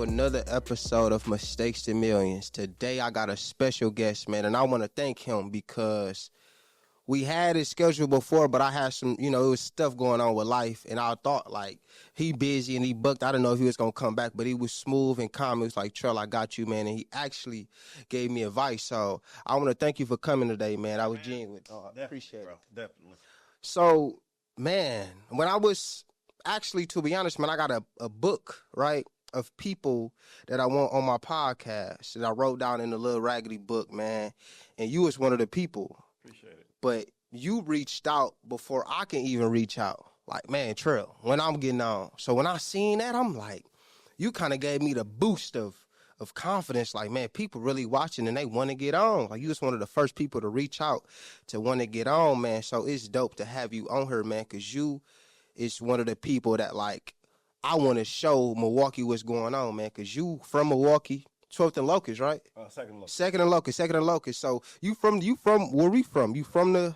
another episode of Mistakes to Millions. Today I got a special guest, man, and I want to thank him because we had it scheduled before, but I had some, it was stuff going on with life, and I thought, like, he busy and he booked. I didn't know if he was going to come back, but he was smooth and calm. He was like, Trell, I got you, man, and he actually gave me advice. So I want to thank you for coming today, man. I was genuine. I appreciate it. Bro, definitely. So, man, when I was actually, to be honest, man, I got a book, right, of people that I want on my podcast that I wrote down in a little raggedy book, man. And you was one of the people. Appreciate it. But you reached out before I can even reach out. Like, man, Trell, when I'm getting on. So when I seen that, I'm like, you kind of gave me the boost of confidence. Like, man, people really watching and they want to get on. Like, you was one of the first people to reach out to want to get on, man. So it's dope to have you on here, man, because you is one of the people that, like, I want to show Milwaukee what's going on, man, because you from Milwaukee, 12th and Locust, right? Second Locust. Second and Locust. So you from where we from? You from the,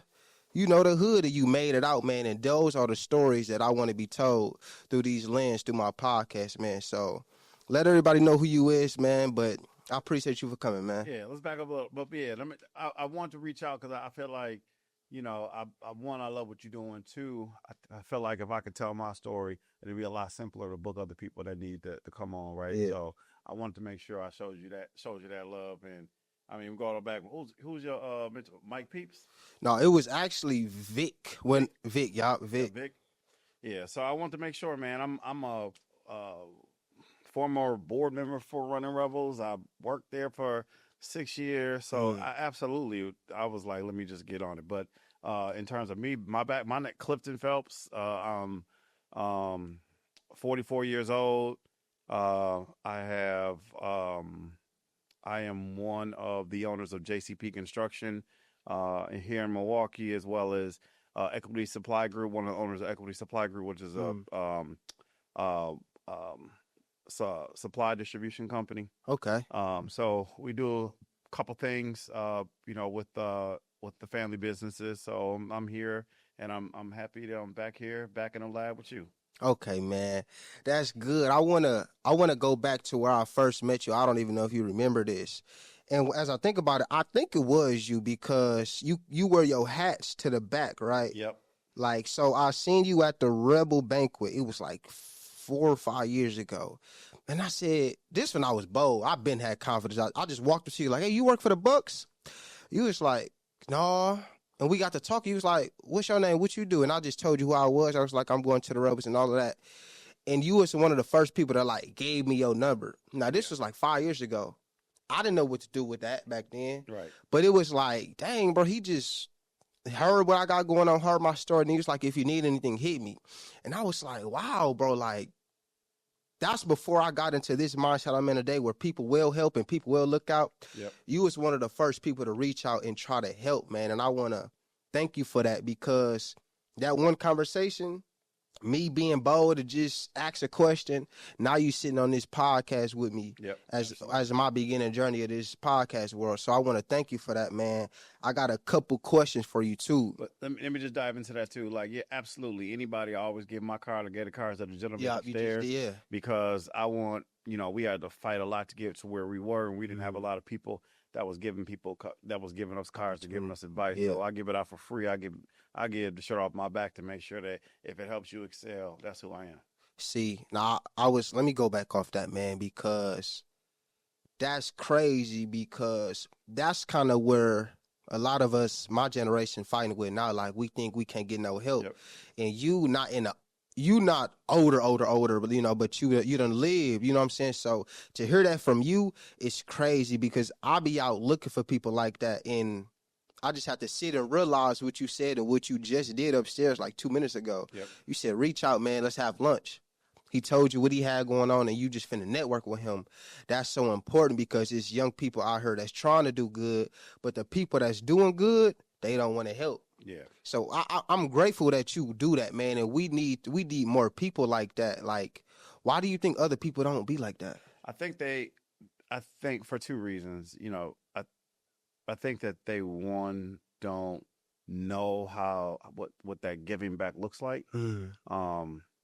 the hood, and you made it out, man. And those are the stories that I want to be told through these lenses, through my podcast, man. So let everybody know who you is, man. But I appreciate you for coming, man. Yeah, let's back up a little. But yeah, I want to reach out because I feel like, I love what you're doing too. I feel like if I could tell my story, it'd be a lot simpler to book other people that need to come on, right? Yeah. So I wanted to make sure I showed you that love. And I mean, going back, who's your mentor? Mike Peeps? No, it was actually Vic. Vic. Yeah, Vic. Yeah. So I want to make sure, man. I'm a former board member for Running Rebels. I worked there for 6 years, so I was like, let me just get on it. But in terms of me, my name Clifton Phelps. I'm 44 years old. I am one of the owners of JCP Construction here in Milwaukee, as well as Equity Supply Group. One of the owners of Equity Supply Group, which is a supply distribution company. Okay. So we do a couple things, with the family businesses. So I'm here, and I'm happy that I'm back here, back in the lab with you. Okay, man, that's good. I wanna go back to where I first met you. I don't even know if you remember this. And as I think about it, I think it was you because you wear your hats to the back, right? Yep. Like, so I seen you at the Rebel Banquet. It was like 4 or 5 years ago. And I said, this when I was bold. I've been had confidence. I just walked up to you like, hey, you work for the Bucks? You was like, no. And we got to talk. He was like, what's your name? What you do? And I just told you who I was. I was like, I'm going to the Rebels and all of that. And you was one of the first people that, like, gave me your number. Now, this was like 5 years ago. I didn't know what to do with that back then. Right. But it was like, dang, bro, he just heard what I got going on, heard my story. And he was like, if you need anything, hit me. And I was like, wow, bro, like, that's before I got into this mindset I'm in today where people will help and people will look out. Yep. You was one of the first people to reach out and try to help, man. And I want to thank you for that because that one conversation, me being bold to just ask a question, now you sitting on this podcast with me as my beginning journey of this podcast world. So I want to thank you for that, man. I got a couple questions for you too. But let me just dive into that too. Like, yeah, absolutely. Anybody, I always give my card or get a card to the gentleman upstairs. Because I want, we had to fight a lot to get to where we were, and we didn't have a lot of people that was giving us cards and giving us advice. Yeah. So I give it out for free. I give the shirt off my back to make sure that if it helps you excel, that's who I am. See, now let me go back off that, man, because that's crazy, because that's kind of where a lot of us, my generation, fighting with now. Like, we think we can't get no help. Yep. And you not older, but but you done live, you know what I'm saying? So to hear that from you, it's crazy because I be out looking for people like that, and I just have to sit and realize what you said and what you just did upstairs like 2 minutes ago. Yep. You said, reach out, man, let's have lunch. He told you what he had going on, and you just finna network with him. That's so important because it's young people out here that's trying to do good, but the people that's doing good, they don't want to help. Yeah. So I'm grateful that you do that, man, and we need more people like that. Like, why do you think other people don't be like that? I think for two reasons. I think that they, one, don't know what that giving back looks like.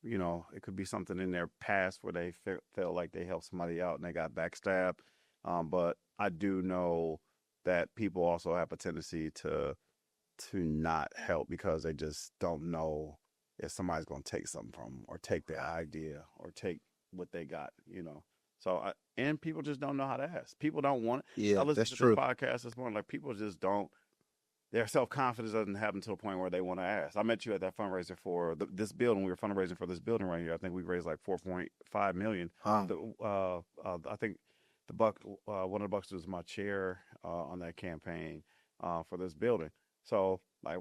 you know, it could be something in their past where they felt like they helped somebody out and they got backstabbed. But I do know that people also have a tendency to not help because they just don't know if somebody's going to take something from them or take their idea or take what they got, you know. So, and people just don't know how to ask. People don't want it. Yeah, I listened that's to true. this podcast this morning. Like, people just don't, their self-confidence doesn't happen to a point where they want to ask. I met you at that fundraiser for this building. We were fundraising for this building right here. I think we raised like $4.5 million. Huh. I think one of the bucks was my chair on that campaign for this building. So, like,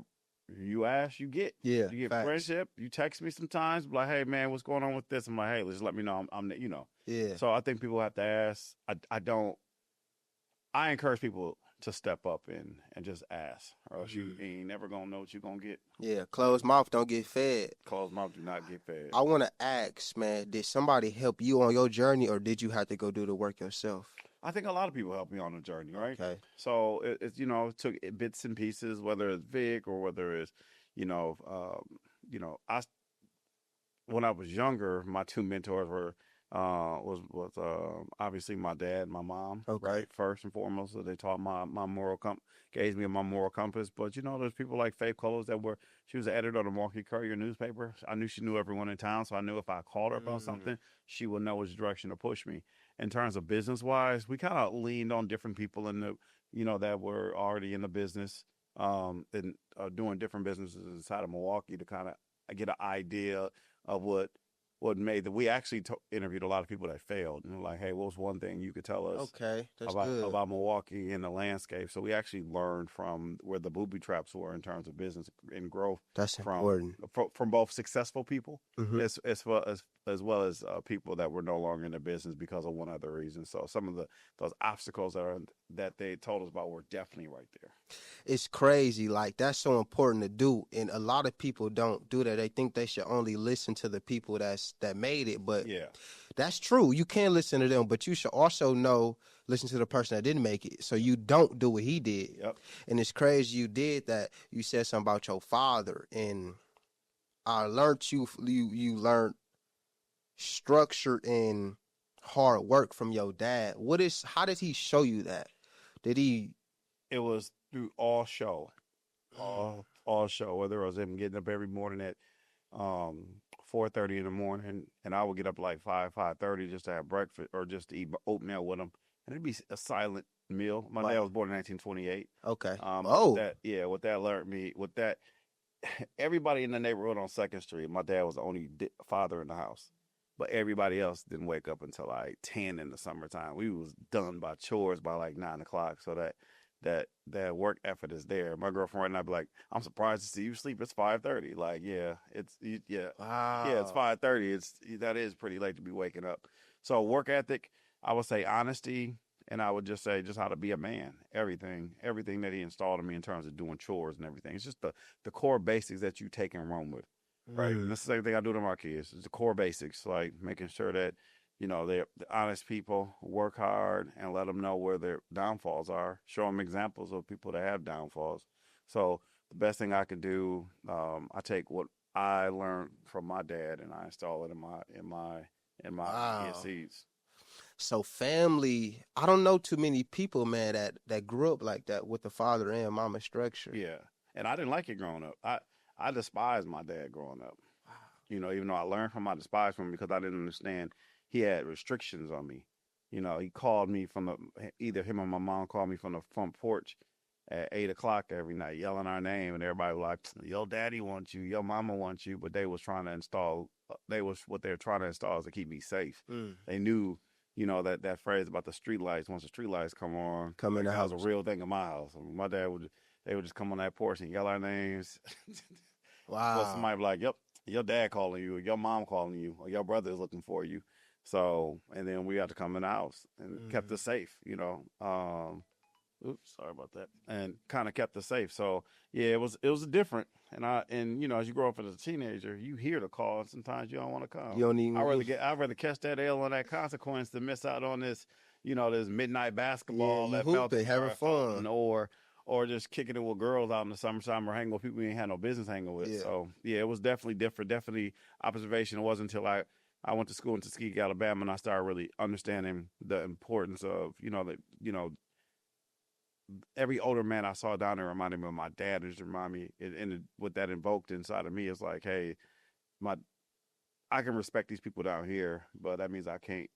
you ask, you get. Yeah, you get facts. Friendship. You text me sometimes, like, hey man, what's going on with this? I'm like, hey, just let me know. I'm you know. Yeah. So I think people have to ask. I encourage people to step up and just ask, or else you ain't never gonna know what you're gonna get. Yeah, closed mouth don't get fed. Closed mouth do not get fed. I want to ask, man, did somebody help you on your journey, or did you have to go do the work yourself? I think a lot of people helped me on the journey, right? Okay. So it's you know, it took bits and pieces, whether it's Vic or whether it's when I was younger, my two mentors were was obviously my dad and my mom, Okay. right? First and foremost, so they taught my gave me my moral compass. But you know, there's people like Faith Colos she was the editor of the Milwaukee Courier newspaper. I knew she knew everyone in town, so I knew if I called her about something, she would know which direction to push me. In terms of business wise, we kind of leaned on different people that were already in the business, and doing different businesses inside of Milwaukee to kind of get an idea of what made we actually interviewed a lot of people that failed, and like, hey, what was one thing you could tell us about Milwaukee and the landscape? So we actually learned from where the booby traps were in terms of business and growth. That's important. From both successful people as well as people that were no longer in the business because of one other reason. So some of those obstacles that they told us about were definitely right there. It's crazy. Like, that's so important to do. And a lot of people don't do that. They think they should only listen to the people that made it. But yeah, that's true. You can listen to them, but you should also listen to the person that didn't make it, so you don't do what he did. Yep. And it's crazy you did that. You said something about your father, and I learned you learned structure and hard work from your dad. How did he show you that? It was through all show, whether it was him getting up every morning at 4:30 in the morning, and I would get up like 5:30 just to have breakfast or just to eat oatmeal with him, and it'd be a silent meal. My dad was born in 1928. Okay. What that learned me, everybody in the neighborhood on 2nd Street, my dad was the only father in the house. But everybody else didn't wake up until like 10 in the summertime. We was done by chores by like 9 o'clock. So that work effort is there. My girlfriend and I'd be like, I'm surprised to see you sleep. It's 5:30. Like, wow. It's 5:30. That is pretty late to be waking up. So work ethic, I would say honesty, and I would just say just how to be a man. Everything that he installed in me in terms of doing chores and everything. It's just the core basics that you take and run with. Right. And that's the same thing I do to my kids. It's the core basics, like making sure that, they're honest people, work hard, and let them know where their downfalls are. Show them examples of people that have downfalls. So the best thing I can do, I take what I learned from my dad and I install it in my ESCs. So family, I don't know too many people, man, that grew up like that with the father and mama structure. Yeah. And I didn't like it growing up. I despised my dad growing up. Wow. Even though I learned from him, I despised him because I didn't understand he had restrictions on me. He called me either him or my mom called me from the front porch at 8 o'clock every night, yelling our name, and everybody was like, your daddy wants you, your mama wants you, but they was trying to install, what they were trying to install is to keep me safe. They knew, that phrase about the street lights, once the street lights come in the house, was a real thing in my house. My dad they would just come on that porch and yell our names. Wow. So somebody would be like, yep, your dad calling you, or your mom calling you, or your brother is looking for you. So, and then we had to come in the house and kept us safe, oops, sorry about that. And kind of kept us safe. So yeah, it was different. And as you grow up as a teenager, you hear the call and sometimes you don't want to come. You don't even I'd rather catch that L on that consequence than miss out on this, this midnight basketball that felt having fun. or just kicking it with girls out in the summertime or hanging with people you ain't had no business hanging with. So yeah, it was definitely different. Definitely observation. It wasn't until I went to school in Tuskegee, Alabama, and I started really understanding the importance of every older man I saw down there reminded me of my dad. It just reminded me, and what that invoked inside of me is like, hey, I can respect these people down here, but that means I can't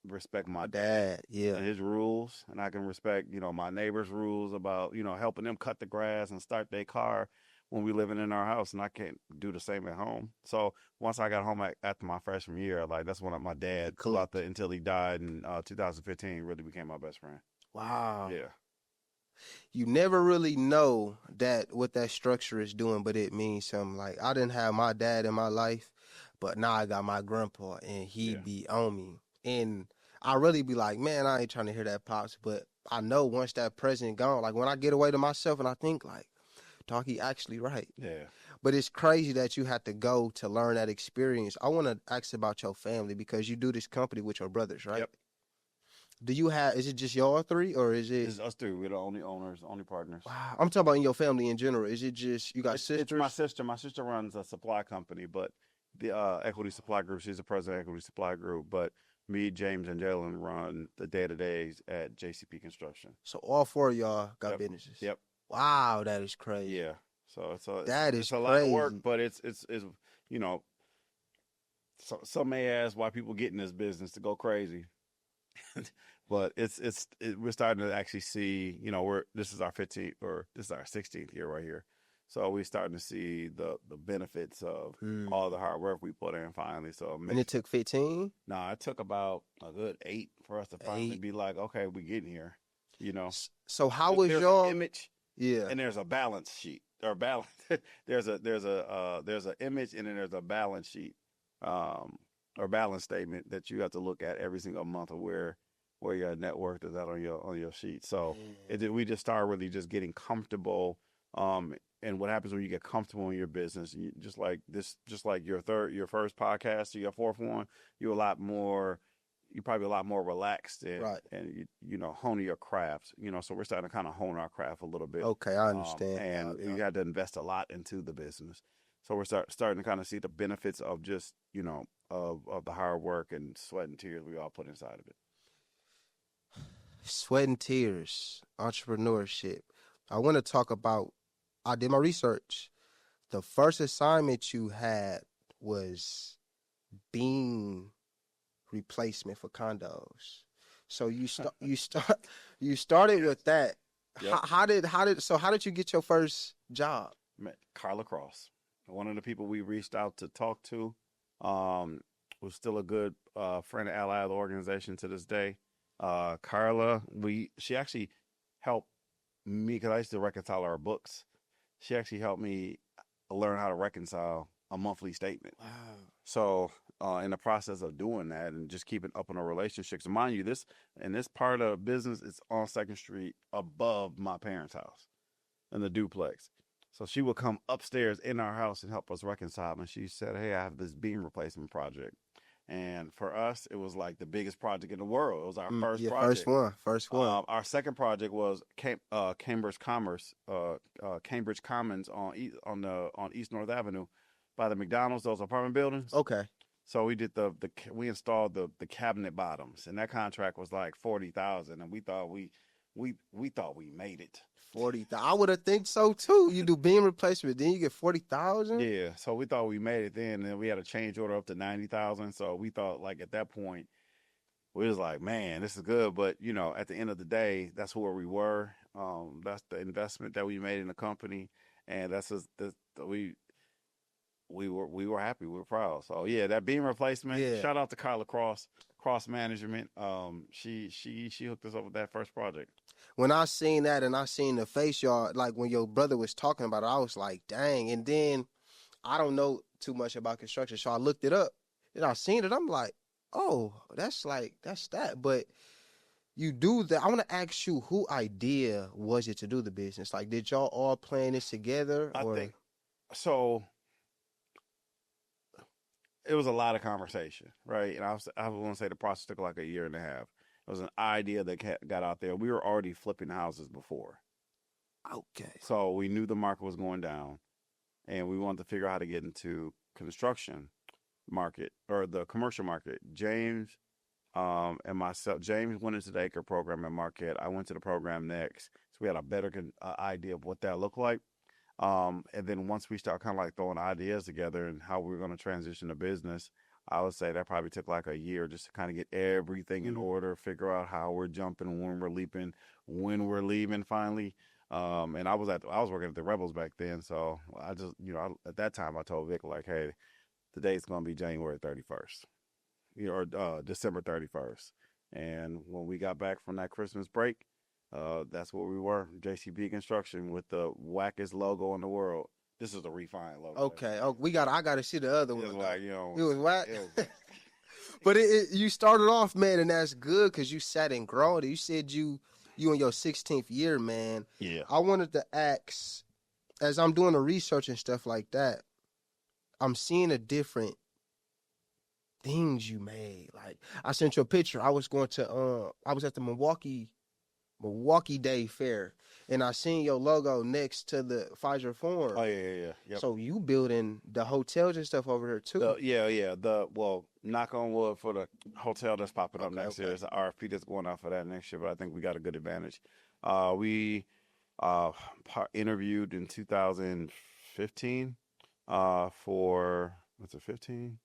respect my dad and his rules, and I can respect my neighbor's rules about helping them cut the grass and start their car when we living in our house, and I can't do the same at home. So once I got home after my freshman year, like that's when my dad until he died in 2015 really became my best friend. Wow. Yeah. You never really know what that structure is doing, but it means something. Like I didn't have my dad in my life, but now I got my grandpa, and he be on me. And I really be like, man, I ain't trying to hear that, Pops. But I know once that present gone, like when I get away to myself and I think like, dog, he actually right. Yeah. But it's crazy that you had to go to learn that experience. I want to ask about your family because you do this company with your brothers, right? Yep. Is it just y'all three or is it? It's us three. We're the only owners, only partners. Wow. I'm talking about in your family in general. Is it just, you got sisters? It's my sister. My sister runs a supply company, but the Equity Supply Group, she's the president of Equity Supply Group, but me, James, and Jalen run the day-to-days at JCP Construction. So all four of y'all got businesses? Yep. Wow, that is crazy. Yeah. So it's a crazy. lot of work, but it's some may ask why people get in this business to go crazy. But we're starting to actually see, this is our 15th or this is our 16th year right here. So we're starting to see the benefits of all the hard work we put in finally. So and it took 15? No, it took about a good 8 for us to finally be like, okay, we're getting here. So how was your image? Yeah. And there's a balance sheet or balance. there's an image, and then there's a balance sheet or balance statement that you have to look at every single month of where your net worth is at on your sheet. So we just started really just getting comfortable. And what happens when you get comfortable in your business, just like your first podcast or your fourth one, you're probably a lot more relaxed and hone your craft. So we're starting to kind of hone our craft a little bit. Okay, I understand. And you had to invest a lot into the business. So we're starting to kind of see the benefits of just of the hard work and sweat and tears we all put inside of it. Sweat and tears, entrepreneurship. I want to talk about, I did my research. The first assignment you had was beam replacement for condos. So you started with that. Yep. How did you get your first job? Met Carla Cross, one of the people we reached out to talk to. Was still a good friend and ally of the organization to this day. Carla, she actually helped me because I used to reconcile our books. She actually helped me learn how to reconcile a monthly statement. Wow. So in the process of doing that and just keeping up on our relationships, and mind you, this part of business is on 2nd Street above my parents' house in the duplex. So she would come upstairs in our house and help us reconcile. And she said, hey, I have this beam replacement project. And for us, it was like the biggest project in the world. It was our first project. First one. Our second project was Cambridge Commons on East North Avenue by the McDonald's, those apartment buildings. Okay. So we did we installed the cabinet bottoms, and that contract was like $40,000, and we thought we made it. 40,000. I would have think so too. You do beam replacement, then you get 40,000. Yeah, so we thought we made it then, and then we had a change order up to 90,000. So we thought, like, at that point, we was like, man, this is good. But at the end of the day, that's where we were. That's the investment that we made in the company, and we were happy. We were proud. So yeah, that beam replacement. Yeah. Shout out to Carla Cross Management. She hooked us up with that first project. When I seen that and I seen the face, y'all, like when your brother was talking about it, I was like, dang. And then I don't know too much about construction, so I looked it up and I seen it. I'm like, oh, that's that. But you do that. I want to ask you, who idea was it to do the business? Like, did y'all all plan this together? I think so. It was a lot of conversation, right? And I want to say the process took like a year and a half. It was an idea that got out there. We were already flipping houses before. Okay. So we knew the market was going down, and we wanted to figure out how to get into construction market or the commercial market. James and myself, James went into the acre program at Marquette. I went to the program next, so we had a better idea of what that looked like. And then once we start kind of like throwing ideas together and how we were going to transition the business, I would say that probably took like a year just to kind of get everything in order, figure out how we're jumping, when we're leaping, when we're leaving finally. And I was working at the Rebels back then, so I just at that time I told Vic like, hey, the date's gonna be January 31st, or December 31st. And when we got back from that Christmas break, that's what we were, JCP Construction with the wackest logo in the world. This is a refined logo. Okay. Oh, I got to see the other one. It was like, it was whack. It was But you started off, man, and that's good because you sat and grown. You said you in your 16th year, man. Yeah. I wanted to ask, as I'm doing the research and stuff like that, I'm seeing the different things you made. Like, I sent you a picture. I was at the Milwaukee Day Fair, and I seen your logo next to the Pfizer Forum. Oh, yeah. Yep. So you building the hotels and stuff over there too? Yeah. Knock on wood for the hotel that's popping up next year. There's an RFP that's going out for that next year, but I think we got a good advantage. We interviewed in 2015 for, what's it, 15?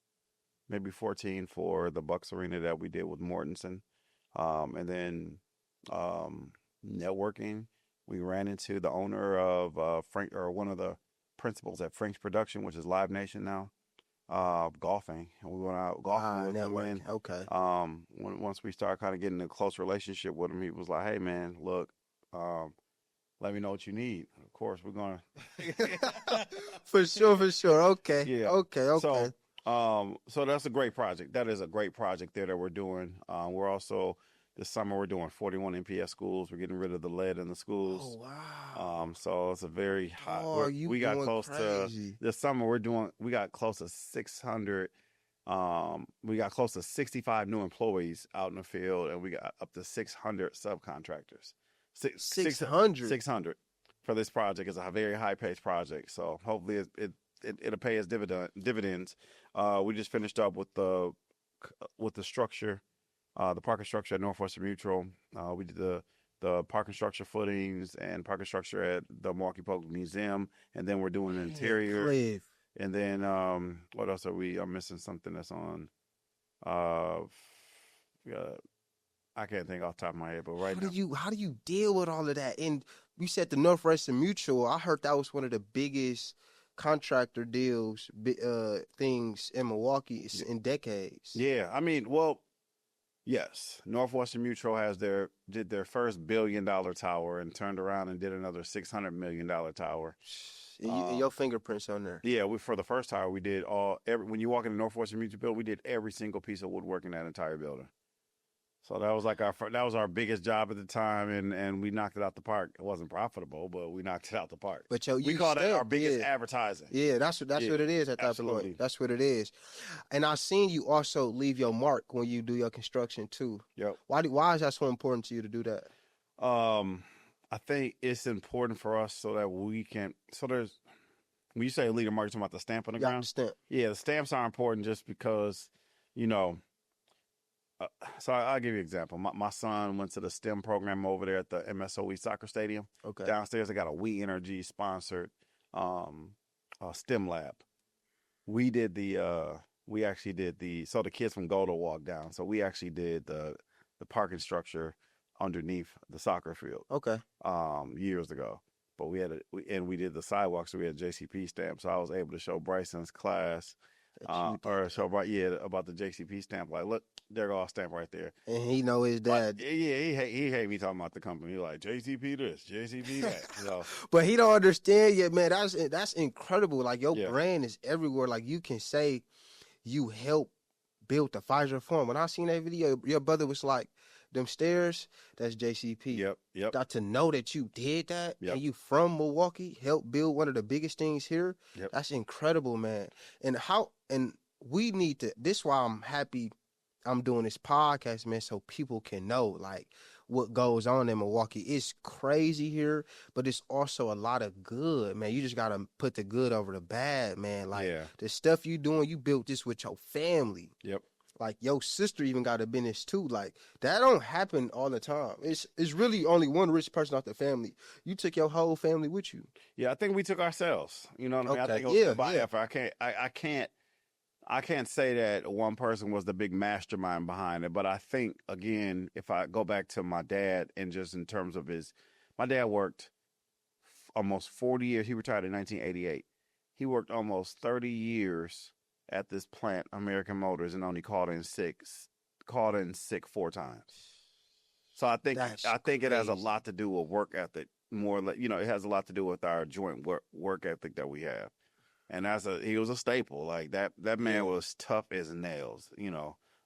Maybe 14 for the Bucks Arena that we did with Mortensen. And then networking. We ran into the owner of Frank, or one of the principals at Frank's Production, which is Live Nation now. Golfing, and we went out golfing with him. Okay. Once we started kind of getting a close relationship with him, he was like, "Hey, man, look, let me know what you need. Of course, we're gonna." For sure. Okay. Yeah. Okay. So that's a great project. That is a great project there that we're doing. We're also, this summer, we're doing 41 MPS schools. We're getting rid of the lead in the schools. Oh, wow. So it's a very hot. Oh, we got close crazy. to this summer. We got close to 600. We got close to 65 new employees out in the field, and we got up to 600 subcontractors. 600 for this project. Is a very high paced project. So hopefully it'll pay us dividends. We just finished up with the structure. The parking structure at Northwestern Mutual. We did the parking structure footings and parking structure at the Milwaukee Public Museum, and then we're doing the interior. Cliff. And then what else are we? I'm missing something that's on. I can't think off the top of my head, but how do you deal with all of that? And you said the Northwestern Mutual. I heard that was one of the biggest contractor deals, things in Milwaukee in decades. Yeah, I mean, well. Yes, Northwestern Mutual did their first $1 billion tower and turned around and did another $600 million tower. And your fingerprints on there. Yeah, for the first tower, we did when you walk in the Northwestern Mutual building, we did every single piece of woodwork in that entire building. So that was like our biggest job at the time, and we knocked it out the park. It wasn't profitable, but we knocked it out the park. But we called it our biggest advertising. Yeah, that's what it is at that point. That's what it is. And I've seen you also leave your mark when you do your construction too. Yep. Why is that so important to you to do that? I think it's important for us so that we can. So there's, when you say leave a mark, you're talking about the stamp on the ground. The stamp. Yeah, the stamps are important just because so I'll give you an example. My son went to the STEM program over there at the MSOE soccer stadium. Okay. Downstairs, they got a We Energy sponsored STEM lab. We actually did so the kids from Golda walked down. So we actually did the parking structure underneath the soccer field. Okay. Years ago. But we did the sidewalks, so we had JCP stamp. So I was able to show Bryson's class about the JCP stamp. Like, look, there go our stamp right there. And he know his dad. But, yeah, he hate me talking about the company. He like, JCP this, JCP that. So. But he don't understand yet, man. That's incredible. Like, your brand is everywhere. Like, you can say you helped build the Pfizer Forum. When I seen that video, your brother was like, them stairs, that's JCP. Yep. Got to know that you did that, yep. And you from Milwaukee, helped build one of the biggest things here. Yep. That's incredible, man. And we need to. This is why I'm happy I'm doing this podcast, man, so people can know. Like, what goes on in Milwaukee. It's crazy here, but it's also a lot of good, man. You just got to put the good over the bad, man. Like, the stuff you doing, you built this with your family. Yep. Like, your sister even got a business too. Like, that don't happen all the time. It's really only one rich person out the family. You took your whole family with you. Yeah, I think we took ourselves. You know what I mean? Okay. I think it was by effort. I can't say that one person was the big mastermind behind it, but I think, again, if I go back to my dad and just in terms of my dad worked almost 40 years. He retired in 1988. He worked almost 30 years at this plant, American Motors, and only called in sick 4 times. So I think it has a lot to do with work ethic. More like, it has a lot to do with our joint work ethic that we have. And he was a staple. Like that man was tough as nails,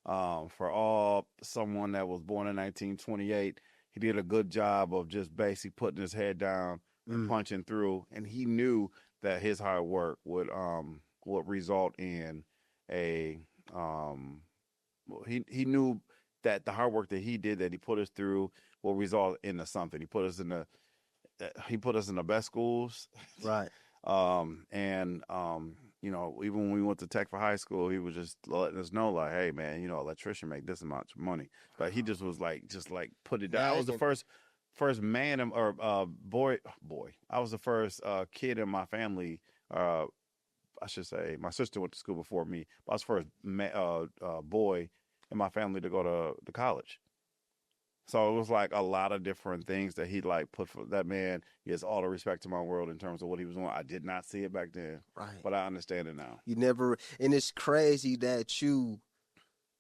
for someone that was born in 1928, he did a good job of just basically putting his head down and punching through. And he knew that his hard work would result in he knew that the hard work that he did, that he put us through, will result into something. He put us in the best schools. Right. Even when we went to Tech for high school, he was just letting us know, like, hey, man, electrician make this amount of money. But he just was just put it down. I was the first man or boy. I was the first kid in my family. I should say my sister went to school before me, but I was the first boy in my family to go to college. So it was like a lot of different things that he put for that man. He has all the respect in my world in terms of what he was doing. I did not see it back then, right? But I understand it now. You never, and it's crazy that you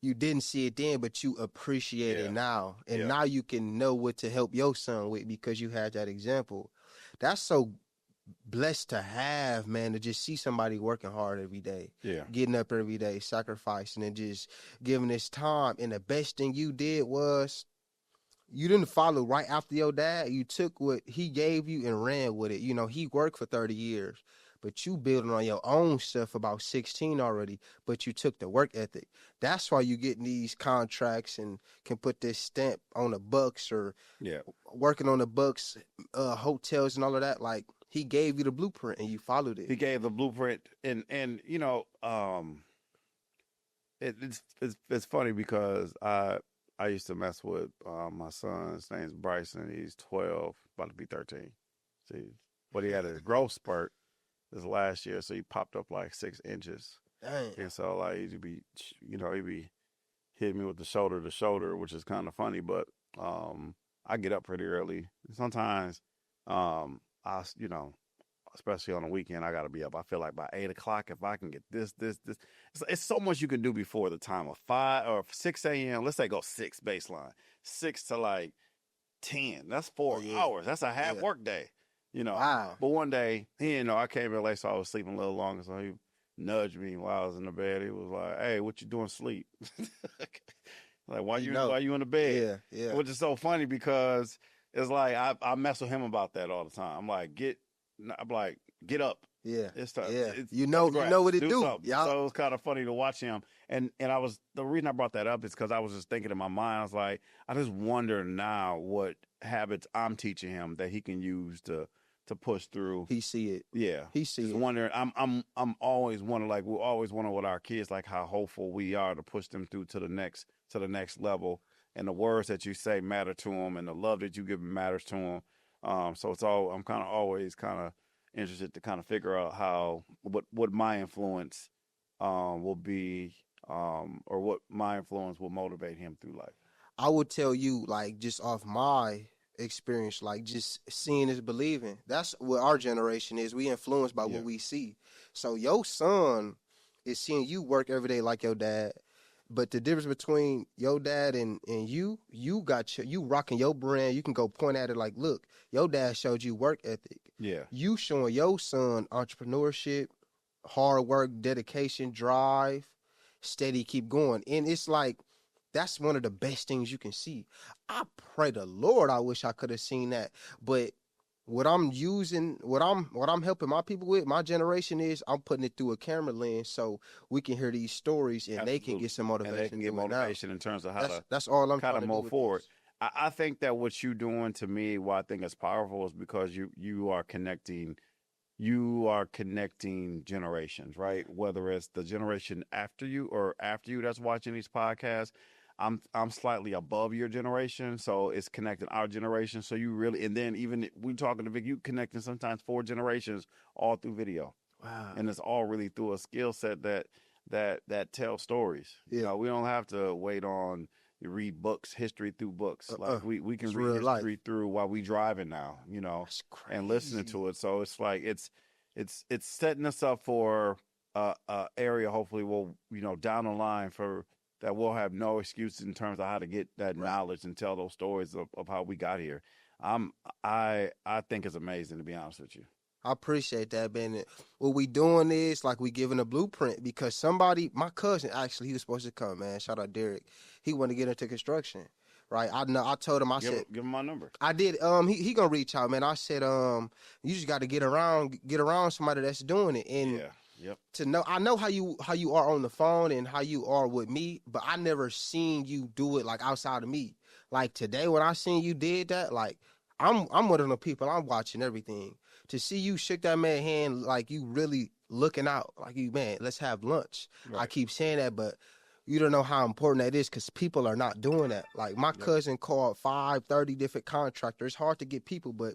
didn't see it then, but you appreciate it now, and now you can know what to help your son with because you had that example. That's so blessed to have, man, to just see somebody working hard every day, getting up every day, sacrificing, and just giving his time. And the best thing you did was, you didn't follow right after your dad. You took what he gave you and ran with it. He worked for 30 years, but you building on your own stuff about 16 already, but you took the work ethic. That's why you getting these contracts and can put this stamp on the Bucks or working on the Bucks hotels and all of that. Like, he gave you the blueprint and you followed it. He gave the blueprint, and it's funny because I used to mess with my son. His name's Bryson. He's 12, about to be 13. See, but he had a growth spurt this last year, so he popped up 6 inches. Dang. And so he'd be hitting me with the shoulder to shoulder, which is kind of funny. But I get up pretty early. Sometimes especially on the weekend, I got to be up. I feel like by 8 o'clock, if I can get this. It's so much you can do before the time of 5 or 6 a.m. Let's say go 6 baseline, 6 to 10. That's 4 hours. That's a half work day, Wow. But one day, I came in late, so I was sleeping a little longer. So he nudged me while I was in the bed. He was like, "Hey, what you doing sleep?" Why you in the bed? Yeah. Which is so funny because it's like I mess with him about that all the time. I'm like, get up. Yeah. It's time. Yeah. You know what it do. Yeah. So it was kind of funny to watch him. And the reason I brought that up is because I was just thinking in my mind, I was like, I just wonder now what habits I'm teaching him that he can use to push through. He see it. Yeah. He see just it. Wondering, I'm always wondering, we always wonder with our kids, how hopeful we are to push them through to the next level. And the words that you say matter to them, and the love that you give them matters to them. So I'm kind of always kind of interested to kind of figure out what my influence will be, or what my influence will motivate him through life. I would tell you, just off my experience, just seeing is believing. That's what our generation is. We influenced by what we see. So your son is seeing you work every day like your dad. But the difference between your dad and you rocking your brand. You can go point at it look, your dad showed you work ethic. Yeah. You showing your son entrepreneurship, hard work, dedication, drive, steady, keep going. And it's that's one of the best things you can see. I pray the Lord I wish I could have seen that. But what I'm helping my people with, my generation, is I'm putting it through a camera lens so we can hear these stories and Absolutely. They can get some motivation. And they can get motivation in terms of how that's all I'm kind trying of to move forward. I think that what you're doing, to me, what I think is powerful is because you are connecting generations, right? Whether it's the generation after you or after you that's watching these podcasts. I'm slightly above your generation, so it's connecting our generation. So you really, and then even we talking to Vic, you connecting sometimes 4 generations all through video. Wow. And it's all really through a skill set that tells stories. Yeah. You know, we don't have to wait on you read books, history through books. Like we can read history life. through while we driving now, you know, and listening to it. So it's like it's setting us up for a area. Hopefully, we'll down the line for that we'll have no excuses in terms of how to get that knowledge and tell those stories of how we got here. I think it's amazing, to be honest with you. I appreciate that, man. What we doing is like we giving a blueprint because somebody, my cousin, actually, he was supposed to come, man. Shout out Derek. He wanted to get into construction, right? I know. I told him. Give him my number. I did. He gonna reach out, man. I said, you just got to get around somebody that's doing it, and yeah. Yep. To know, I know how you are on the phone and how you are with me, but I never seen you do it like outside of me. Like today, when I seen you did that, like I'm one of the people. I'm watching everything. To see you shake that man's hand, like you really looking out, like you, man, let's have lunch. Right. I keep saying that, but you don't know how important that is because people are not doing that. Like my cousin called 30 different contractors. It's hard to get people, but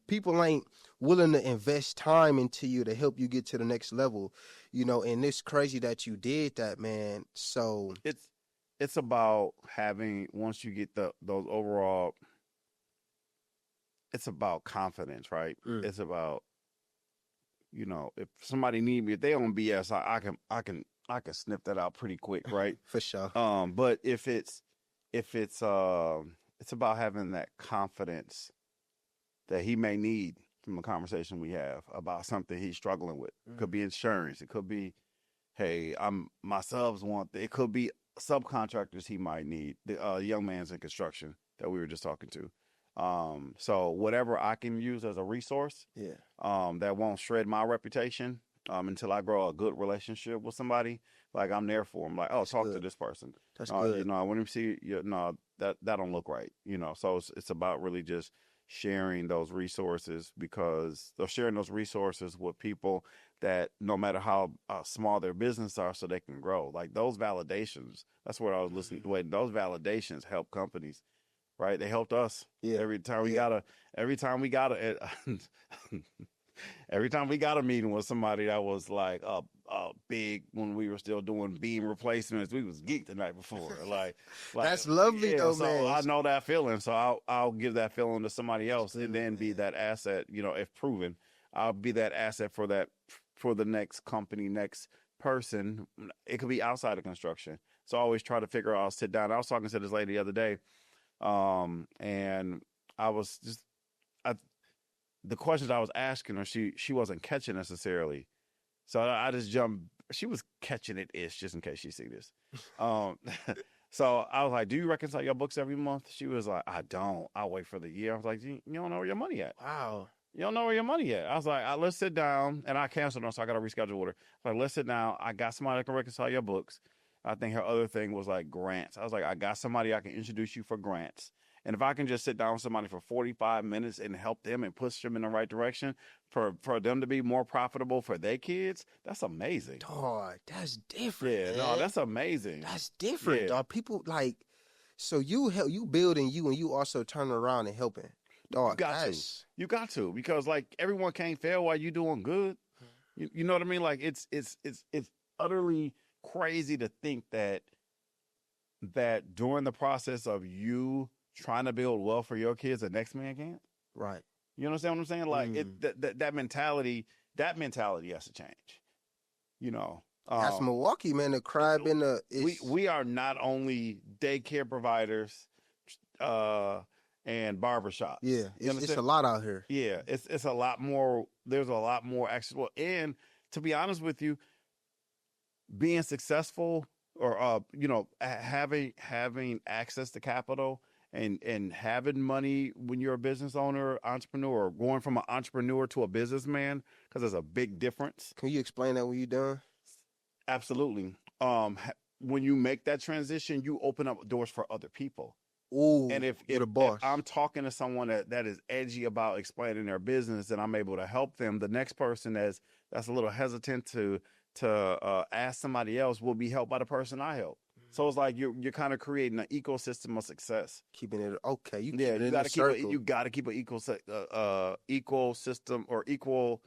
people ain't willing to invest time into you to help you get to the next level, and it's crazy that you did that, man. So it's about having, once you get those overall, it's about confidence, right? It's about, if somebody need me, if they on BS, I can sniff that out pretty quick, right? For sure. But if it's about having that confidence that he may need from a conversation we have about something he's struggling with. It could be insurance. It could be, hey, my subs want. It could be subcontractors he might need. The young man's in construction that we were just talking to. So whatever I can use as a resource, that won't shred my reputation, until I grow a good relationship with somebody, like I'm there for them. Like, oh, talk to this person. That's good. When you see, that don't look right. So it's about really just sharing those resources, because they're sharing those resources with people that no matter how small their business are, so they can grow. Like those validations. That's what I was listening to. Those validations help companies. Right, they helped us. Yeah. Every time we got a meeting with somebody that was like big, when we were still doing beam replacements, we was geeked the night before. Like that's lovely though, so man. I know that feeling, so I'll give that feeling to somebody else, and then be that asset. If proven, I'll be that asset for the next company, next person. It could be outside of construction. So I always try to figure out. I'll sit down. I was talking to this lady the other day. And I was the questions I was asking her, she wasn't catching necessarily. So I just jumped. She was catching it just in case she see this. So I was like, do you reconcile your books every month? She was like, I don't. I'll wait for the year. I was like, you don't know where your money at. Wow. You don't know where your money at. I was like, let's sit down. And I canceled her, so I got to reschedule with her. I was like, let's sit down. I got somebody that can reconcile your books. I think her other thing was like grants. I was like, I got somebody I can introduce you for grants. And if I can just sit down with somebody for 45 minutes and help them and push them in the right direction for them to be more profitable for their kids, that's amazing. Dog, that's different. Yeah, man. No, that's amazing. That's different, dog. People like, so you building you, and you also turning around and helping. Dog, you got to, because like everyone can't fail while you doing good. You know what I mean? Like it's utterly crazy to think that during the process of you trying to build wealth for your kids, the next man can't. Right. You understand what I'm saying? Like that mentality has to change. That's Milwaukee, man. The crab in the. We are not only daycare providers, and barbershops. Yeah, it's a lot out here. Yeah, it's a lot more. There's a lot more actual. And to be honest with you, being successful, or having access to capital and having money when you're a business owner, entrepreneur, or going from an entrepreneur to a businessman, because there's a big difference. Can you explain that when you're done? Absolutely. When you make that transition, you open up doors for other people. Ooh, And if you're the boss. I'm talking to someone that is edgy about explaining their business, and I'm able to help them, the next person that's a little hesitant to ask somebody else will be helped by the person I help. So it's like you're kind of creating an ecosystem of success. Keeping it okay. You Yeah, keep it you in got the to circle. you got to keep an equal system or equal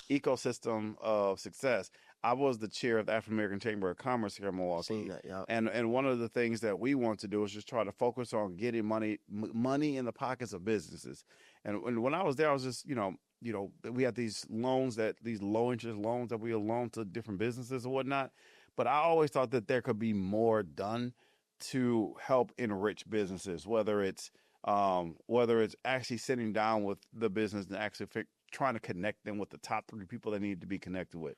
ecosystem of success. I was the chair of the African American Chamber of Commerce here in Milwaukee. Seen that, yeah. And one of the things that we want to do is just try to focus on getting money in the pockets of businesses. And when I was there, I was just we had these low interest loans that we loan to different businesses and whatnot. But I always thought that there could be more done to help enrich businesses, whether it's actually sitting down with the business and actually trying to connect them with the top 3 people they need to be connected with.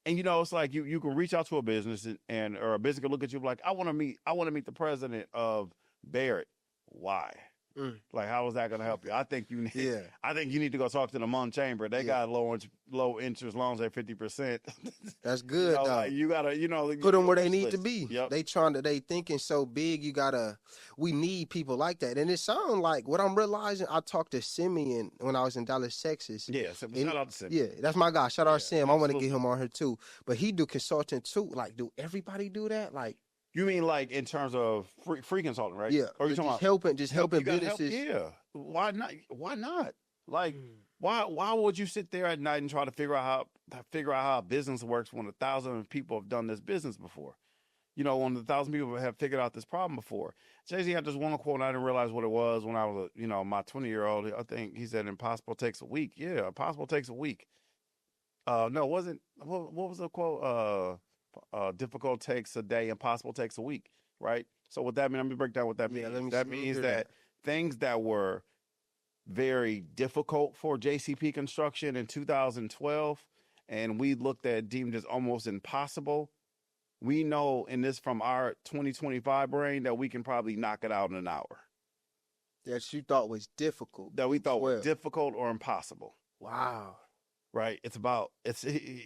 And it's like you can reach out to a business or a business can look at you like, I want to meet the president of Barrett. Why? Like, how is that going to help you? I think you need to go talk to the Mon Chamber. They got low interest loans at 50%. That's good. Though. Like you gotta put them where they need to be. Yep. They thinking so big. We need people like that. And it sounds like what I'm realizing. I talked to Simeon when I was in Dallas, Texas. Yeah, shout out to Simeon. Yeah, that's my guy. Shout out to Sim. I want to get him on here too. But he do consulting too. Like, do everybody do that? Like. You mean like in terms of free consulting, right? Yeah. Or you talking about helping businesses? Yeah. Why not? Like, why would you sit there at night and try to figure out how a business works when 1,000 people have done this business before? When 1,000 people have figured out this problem before. Jay-Z had this one quote, and I didn't realize what it was when I was, my 20-year-old. I think he said, "Impossible takes a week." Yeah, impossible takes a week. No, it wasn't. What was the quote? Difficult takes a day, impossible takes a week, right? So what that means, let me break down what that means. That means that things that were very difficult for JCP Construction in 2012, and we deemed as almost impossible, we know from our 2025 brain that we can probably knock it out in an hour. That you thought was difficult. That we thought was difficult or impossible. Wow. Right?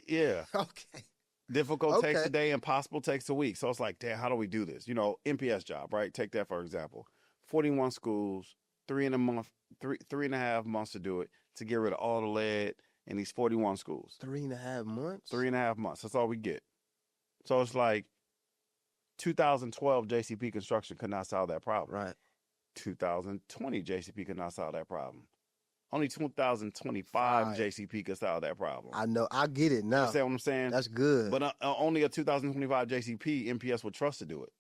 Yeah. Okay. Difficult takes a day, impossible takes a week. So it's like, damn, how do we do this? MPS job, right? Take that for example. 41 schools, 3.5 months to do it, to get rid of all the lead in these 41 schools. 3.5 months? 3.5 months. That's all we get. So it's like 2012 JCP Construction could not solve that problem. Right. 2020 JCP could not solve that problem. Only 2025 JCP could solve that problem. I know. I get it now. You understand what I'm saying? That's good. But only a 2025 JCP, MPS would trust to do it.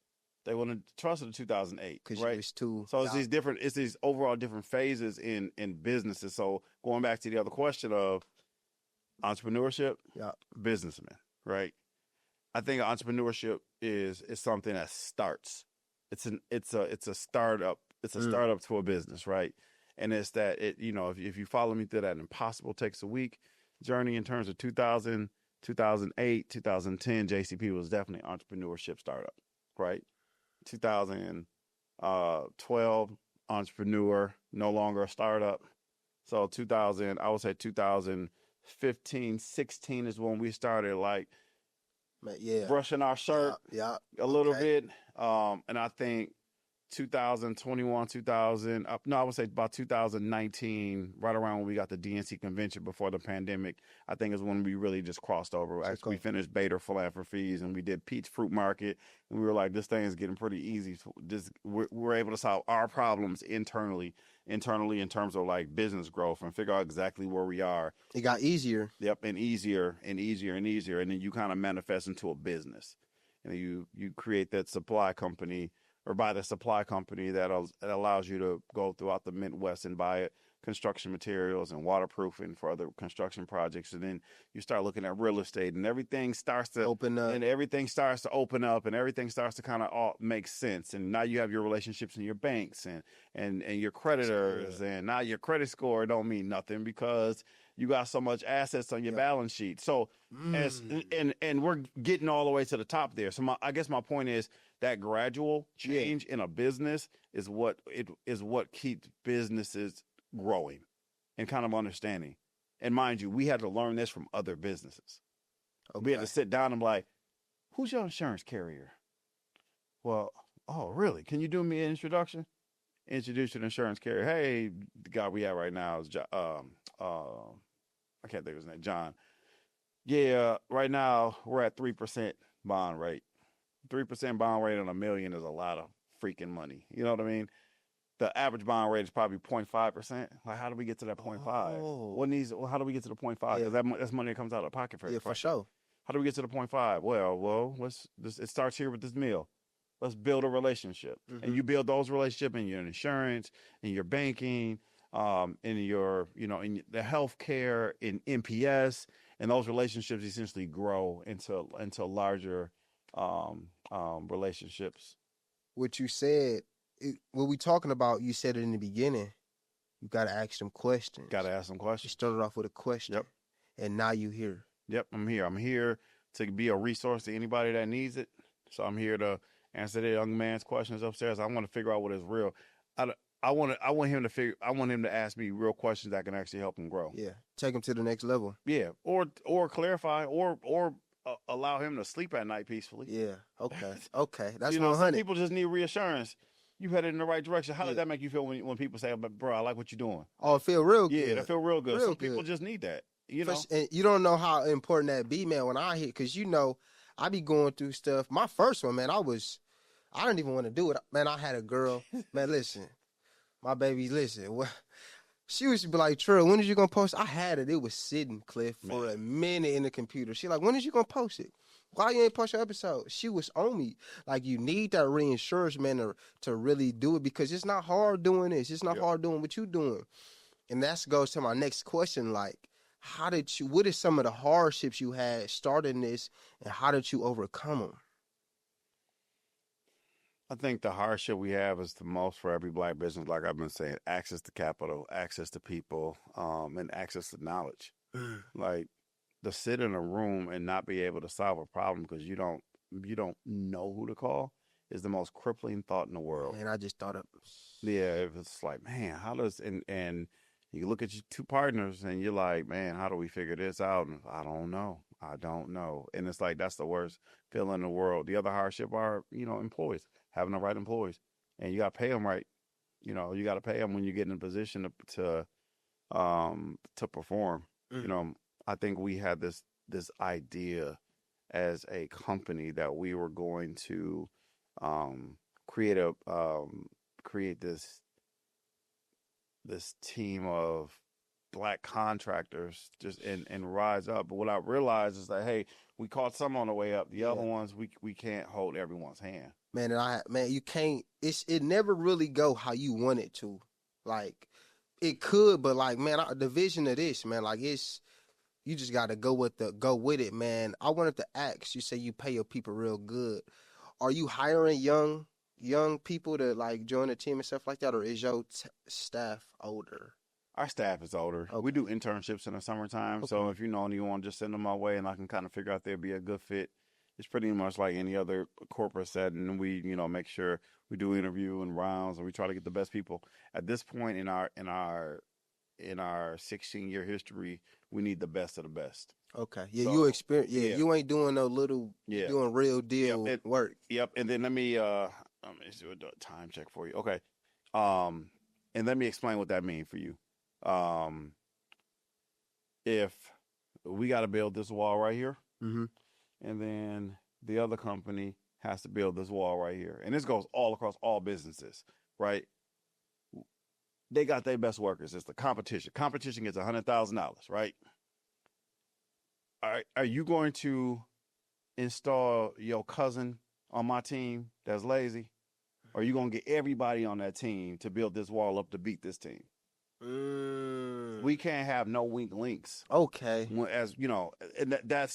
They wouldn't trust it in 2008, right? It's too. So it's these overall different phases in businesses. So going back to the other question of entrepreneurship, businessman, right? I think entrepreneurship is something that starts. It's a startup. It's a startup to a business, right? And it's that if you follow me through that impossible takes a week journey in terms of 2000, 2008, 2010, JCP was definitely entrepreneurship startup, right? 2012 entrepreneur, no longer a startup. So I would say 2015, 16 is when we started brushing our shirt a little bit. And I think 2021, I would say about 2019, right around when we got the DNC convention before the pandemic, I think is when we really just crossed over. Actually, we finished Bader Philanthropies and we did Peach Fruit Market, and we were like, this thing is getting pretty easy. We're able to solve our problems internally in terms of like business growth and figure out exactly where we are. It got easier. Yep, and easier and easier and easier, and then you kind of manifest into a business, and you create that supply company. Or buy the supply company that allows you to go throughout the Midwest and buy construction materials and waterproofing for other construction projects. And then you start looking at real estate, and everything starts to open up. And everything starts to open up, and everything starts to kind of all make sense. And now you have your relationships in your banks and your creditors, and now your credit score don't mean nothing because you got so much assets on your balance sheet. So and we're getting all the way to the top there. So I guess my point is that gradual change in a business is what keeps businesses growing and kind of understanding. And mind you, we had to learn this from other businesses. We had to sit down and be like, who's your insurance carrier? Well, oh, really? Can you do me an introduction? Introduce your insurance carrier. Hey, the guy we have right now is I can't think of his name, John. Yeah, right now we're at 3% bond rate. 3% bond rate on $1 million is a lot of freaking money. You know what I mean? The average bond rate is probably 0.5%. Like, how do we get to that 0.5? How do we get to the 0.5? Because that's money that comes out of pocket for for sure. How do we get to the 0.5? Well, it starts here with this meal. Let's build a relationship. Mm-hmm. And you build those relationships in your insurance, in your banking, in your, in the healthcare, in NPS, and those relationships essentially grow into larger relationships. What you said, what we talking about, you said it in the beginning. You got to ask them questions. Got to ask them questions. You started off with a question. Yep. And now you here. Yep, I'm here. I'm here to be a resource to anybody that needs it. So I'm here to answer the young man's questions upstairs. I want to figure out what is real. I want him to ask me real questions that can actually help him grow. Yeah, take him to the next level. Yeah, or clarify, or allow him to sleep at night peacefully. Yeah. Okay. That's 100. People just need reassurance. You headed in the right direction. How does that make you feel when people say, "Bro, I like what you're doing"? Oh, it feel real good. Yeah, that feel real good. Some people just need that. And you don't know how important that be, man. When I hit, because I be going through stuff. My first one, man, I didn't even want to do it, man. I had a girl, man. Listen, my baby, listen. Well, she used to be like, "Trill, when is you gonna post?" I had it. It was sitting, Cliff, for a minute in the computer. She like, "When is you gonna post it? Why you ain't post your episode?" She was on me. Like, you need that reinsurance, man, to really do it, because it's not hard doing this. It's not hard doing what you doing. And that goes to my next question, like, what is some of the hardships you had starting this, and how did you overcome them? I think the hardship we have is the most for every black business, like I've been saying: access to capital, access to people, and access to knowledge. Like, to sit in a room and not be able to solve a problem because you don't know who to call is the most crippling thought in the world. And I just thought of, it's like, man, how does and you look at your two partners and you're like, man, how do we figure this out? And I don't know. And it's like, that's the worst feeling in the world. The other hardship are, employees, having the right employees, and you got to pay them right. You got to pay them when you get in a position to perform. I think we had this idea as a company that we were going to create this team of black contractors just and rise up. But what I realized is that, hey, we caught some on the way up. The other ones, we can't hold everyone's hand. Man, you can't. It never really go how you want it to. Like, it could, but like, man, the vision of this, man, like, you just got to go with it, man. I wanted to ask, you say you pay your people real good. Are you hiring young people to, like, join the team and stuff like that, or is your staff older? Our staff is older. Okay. We do internships in the summertime, okay. So if you know anyone, just send them my way, and I can kind of figure out they'd be a good fit. It's pretty much like any other corporate setting. We, make sure we do interview and rounds, and we try to get the best people. At this point in our 16-year history, we need the best of the best. Okay. Yeah, so, you experience. Yeah, you ain't doing no little. Yeah. Doing real deal work. Yep. And then let me do a time check for you. Okay. And let me explain what that means for you. If we got to build this wall right here, mm-hmm. and then the other company has to build this wall right here, and this goes all across all businesses, right? They got their best workers. It's the competition. Competition gets $100,000, right? All right. Are you going to install your cousin on my team that's lazy? Or are you going to get everybody on that team to build this wall up to beat this team? We can't have no weak links. Okay. As you know, and I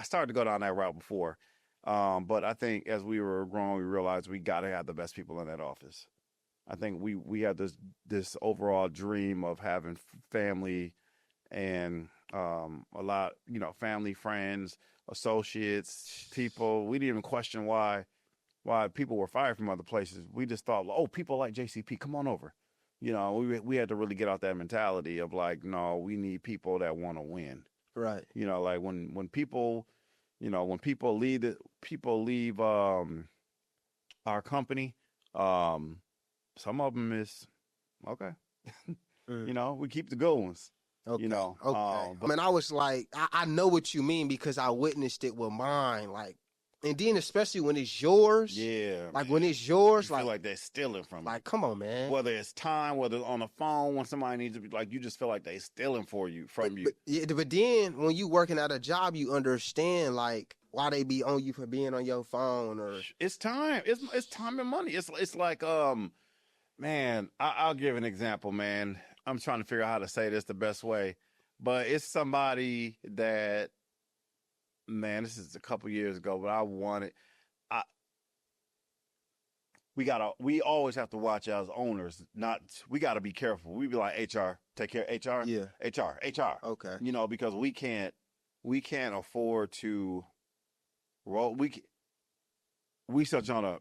started to go down that route before. But I think as we were growing, we realized we got to have the best people in that office. I think we had this overall dream of having family and a lot, family, friends, associates, people. We didn't even question why people were fired from other places. We just thought, oh, people like JCP, come on over. We had to really get out that mentality of like, no, we need people that want to win. Right. Like when people leave our company. Some of them is okay. You know, we keep the good ones. Okay. You know, okay. I mean, I was like, I know what you mean because I witnessed it with mine. Like, and then especially when it's yours. Yeah. Like when it's yours, you feel like they're stealing from you. Like, come on, man. Whether it's time, whether it's on the phone, when somebody needs to be like, you just feel like they're stealing from you. But then when you working at a job, you understand like why they be on you for being on your phone or it's time. It's time and money. It's like man, I'll give an example, man. I'm trying to figure out how to say this the best way, but it's somebody that, man, this is a couple years ago, but I wanted. We always have to watch as owners. We got to be careful. We be like HR, take care of HR. Yeah. HR. Okay. You know, because we can't afford to roll. We such on a.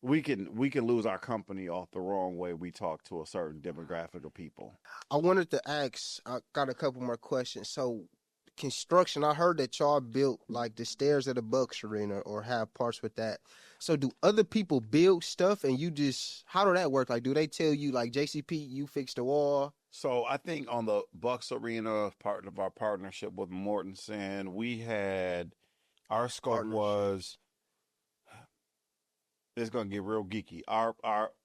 We can lose our company off the wrong way we talk to a certain demographic of people. I wanted to ask. I got a couple more questions. So, construction. I heard that y'all built like the stairs at the Bucks Arena or have parts with that. So, do other people build stuff and you just? How do that work? Like, do they tell you like JCP, you fix the wall? So I think on the Bucks Arena, part of our partnership with Mortensen, we had our scope was. It's gonna get real geeky.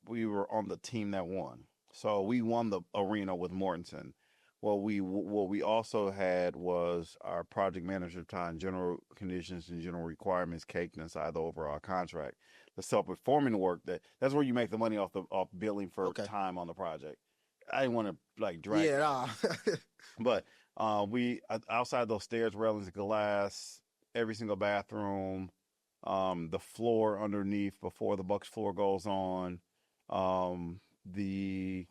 We were on the team that won, so we won the arena with Mortensen. What we also had was our project manager time, general conditions and general requirements caked inside the overall contract. The self-performing work that's where you make the money off billing for time on the project. I didn't want to like drag. Yeah, nah. But we outside those stairs, railings, glass, every single bathroom. The floor underneath before the Bucks floor goes on, the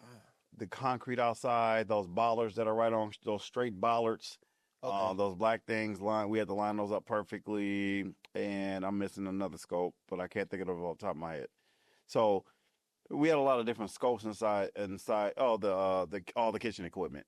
concrete outside, those bollards that are right on those straight bollards, those black things we had to line those up perfectly, and I'm missing another scope, but I can't think of it off the top of my head. So we had a lot of different scopes inside all the kitchen equipment.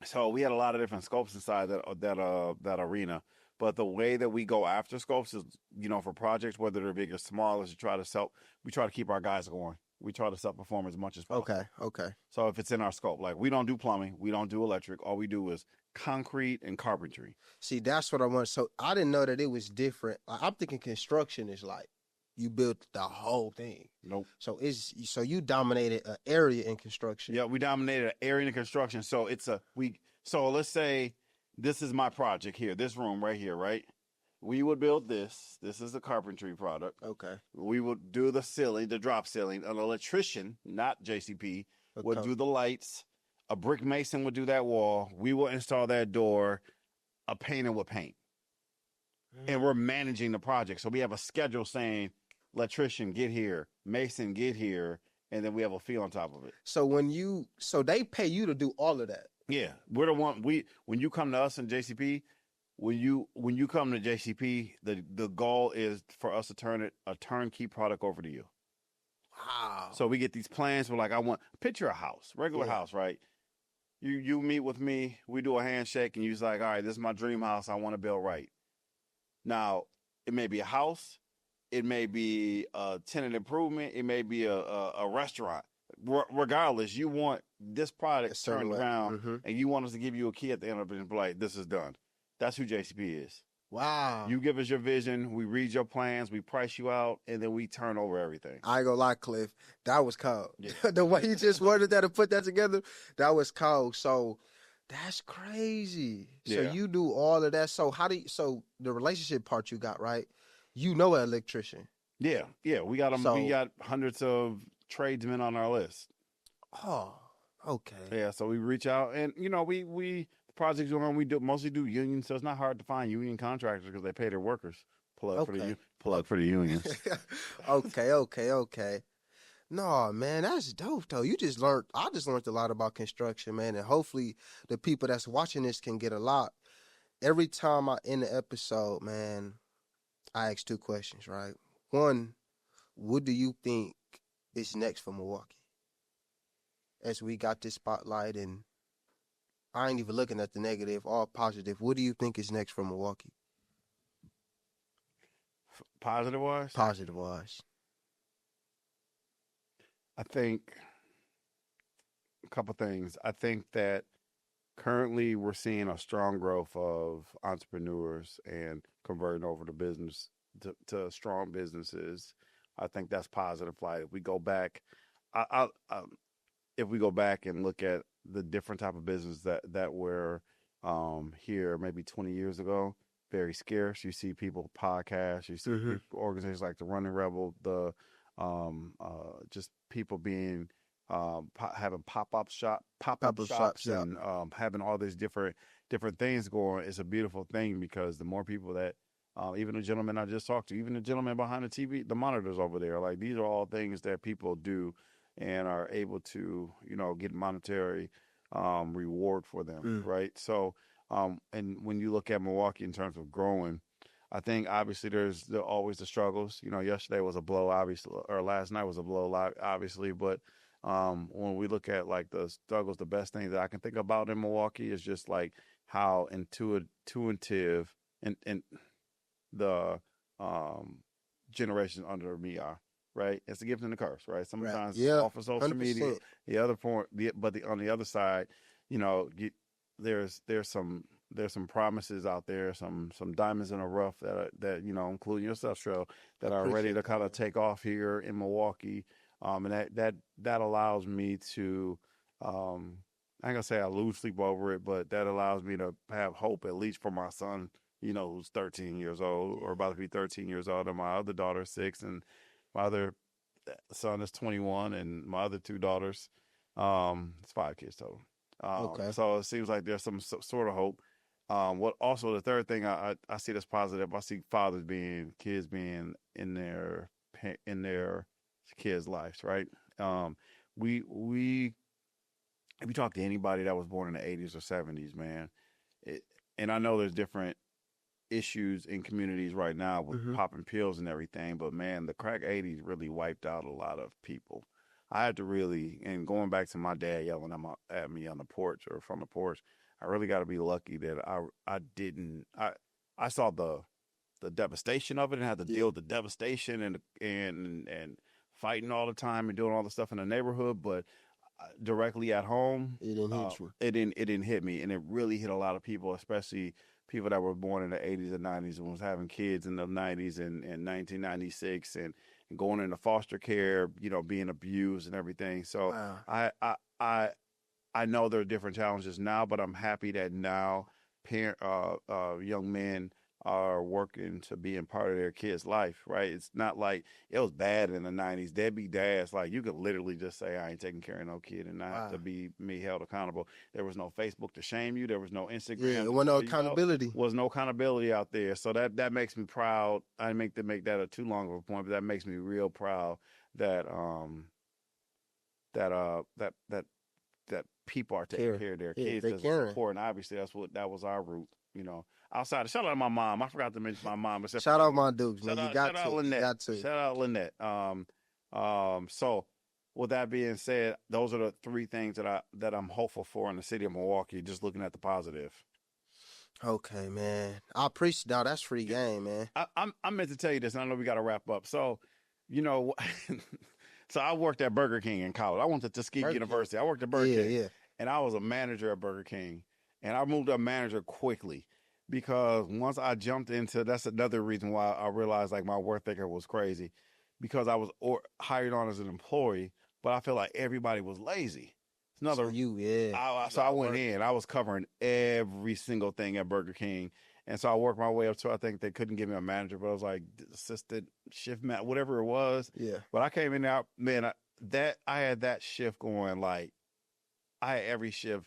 So we had a lot of different scopes inside that arena. But the way that we go after scopes is, you know, for projects, whether they're big or small, is we try to keep our guys going. We try to self-perform as much as possible. Okay. So if it's in our scope, like we don't do plumbing, we don't do electric. All we do is concrete and carpentry. See, that's what I want. So I didn't know that it was different. I'm thinking construction is like you built the whole thing. Nope. So you dominated an area in construction. Yeah, we dominated an area in construction. So So let's say this is my project here, this room right here, right? We would build this. This is the carpentry product. Okay. We would do the ceiling, the drop ceiling. An electrician, not JCP, would do the lights. A brick mason would do that wall. We will install that door. A painter would paint. And we're managing the project. So we have a schedule saying, electrician, get here. Mason, get here. And then we have a fee on top of it. So they pay you to do all of that. Yeah, we're the one. When you come to us in JCP, when you come to JCP, the goal is for us to turn a turnkey product over to you. Wow. So we get these plans. We're like, picture a house, regular house, right? You meet with me, we do a handshake, and you're like, all right, this is my dream house. I want to build right. Now, it may be a house, it may be a tenant improvement, it may be a restaurant. Regardless, you want this product turned around, and you want us to give you a key at the end of it and be like, this is done. That's who JCP is. Wow. You give us your vision, we read your plans, we price you out, and then we turn over everything. I ain't gonna lie, Cliff. That was cold. Yeah. The way you just worded that and put that together, that was cold. So that's crazy. So you do all of that. So so the relationship part you got, right? You know an electrician. Yeah. We got them. We got hundreds of tradesmen on our list. Oh, okay. Yeah, so we reach out, and you know, we projects going on. We mostly do unions, so it's not hard to find union contractors because they pay their workers. Plug for the unions. Okay. No, man, that's dope though. I just learned a lot about construction, man, and hopefully the people that's watching this can get a lot. Every time I end the episode, man, I ask two questions, right? One, what do you think is next for Milwaukee? As we got this spotlight, and I ain't even looking at the negative, all positive. What do you think is next for Milwaukee? Positive-wise? Positive-wise. I think a couple things. I think that currently we're seeing a strong growth of entrepreneurs and converting over to business to strong businesses. I think that's positive. Like if we go back, if we go back and look at the different type of business that were here maybe 20 years ago, very scarce. You see people podcasts, you see people, organizations like the Running Rebel, the just people being having pop-up shops and having all these different things going. It's a beautiful thing because the more people that even the gentleman I just talked to, even the gentleman behind the TV, the monitors over there, like these are all things that people do and are able to, get monetary reward for them, right? So, and when you look at Milwaukee in terms of growing, I think obviously there's always the struggles. Yesterday was a blow, obviously, or last night was a blow, obviously. But when we look at like the struggles, the best thing that I can think about in Milwaukee is just like how intuitive and the generations under me are. Right, it's a gift and a curse. Right, sometimes off of social 100%. Media. The other point, on the other side, there's some promises out there, some diamonds in the rough that including yourself, Trell, that are ready to kind of take off here in Milwaukee, and that allows me to, I ain't gonna say I lose sleep over it, but that allows me to have hope at least for my son, who's 13 years old or about to be 13 years old, and my other daughter 6, and my other son is 21, and my other 2 daughters, it's 5 kids total. Okay. So it seems like there's some sort of hope. What also the third thing I see that's positive, I see kids being in their kids' lives, right? We if you talk to anybody that was born in the 80s or 70s, man, and I know there's different issues in communities right now with popping pills and everything, but man, the crack 80s really wiped out a lot of people. I had to really, and going back to my dad yelling at me on the porch or from the porch, I really got to be lucky that I saw the devastation of it and had to deal with the devastation and fighting all the time and doing all the stuff in the neighborhood, but directly at home, it didn't hit you. It didn't hit me, and it really hit a lot of people, especially people that were born in the 80s and 90s and was having kids in the 90s and 1996 and going into foster care, being abused and everything. So wow. I know there are different challenges now, but I'm happy that now young men are working to be in part of their kids' life, right? It's not like it was bad in the 90s. Deadbeat dads, like you could literally just say, I ain't taking care of no kid and not have to be me held accountable. There was no Facebook to shame you. There was no Instagram. Yeah, there was no accountability. Was no accountability out there. So that makes me proud. I didn't make to make that a too long of a point, but that makes me real proud that people are taking care of their kids. It's important. Obviously, that was our root. Outside. Shout out to my mom. I forgot to mention my mom. Shout out my dukes, man. Shout out Lynette. Shout out Lynette. So with that being said, those are the 3 things that I'm hopeful for in the city of Milwaukee. Just looking at the positive. Okay, man. I appreciate that. That's free game, man. I meant to tell you this, and I know we got to wrap up. So, so I worked at Burger King in college. I went to Tuskegee University. I worked at Burger King. Yeah. And I was a manager at Burger King. And I moved up manager quickly because once I jumped into, that's another reason why I realized like my work ethic was crazy, because I was hired on as an employee, but I feel like everybody was lazy. It's another, so I went in, I was covering every single thing at Burger King. And so I worked my way up to, I think they couldn't give me a manager, but I was like assistant shift man, whatever it was. Yeah. But I came in there, man, I had that shift going, like I had every shift.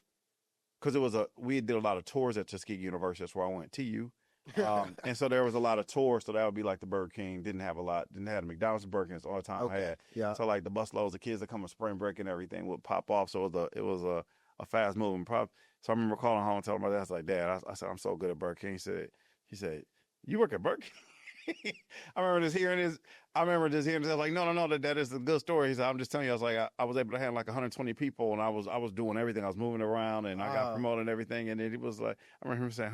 Because we did a lot of tours at Tuskegee University. That's where I went, TU. And so there was a lot of tours. So that would be like the Burger King. Didn't have the McDonald's and Burger King's all the time I had. Yeah. So like the bus loads of kids that come on spring break and everything would pop off. So it was a fast moving prop. So I remember calling home and telling my dad, I was like, Dad, I said, I'm so good at Burger King. He said, you work at Burger King? I remember just hearing this. I was like, no, that is a good story. He said, I'm just telling you, I was like, I was able to handle like 120 people, and I was doing everything. I was moving around, and I got promoted and everything. And then he was like, I remember him saying,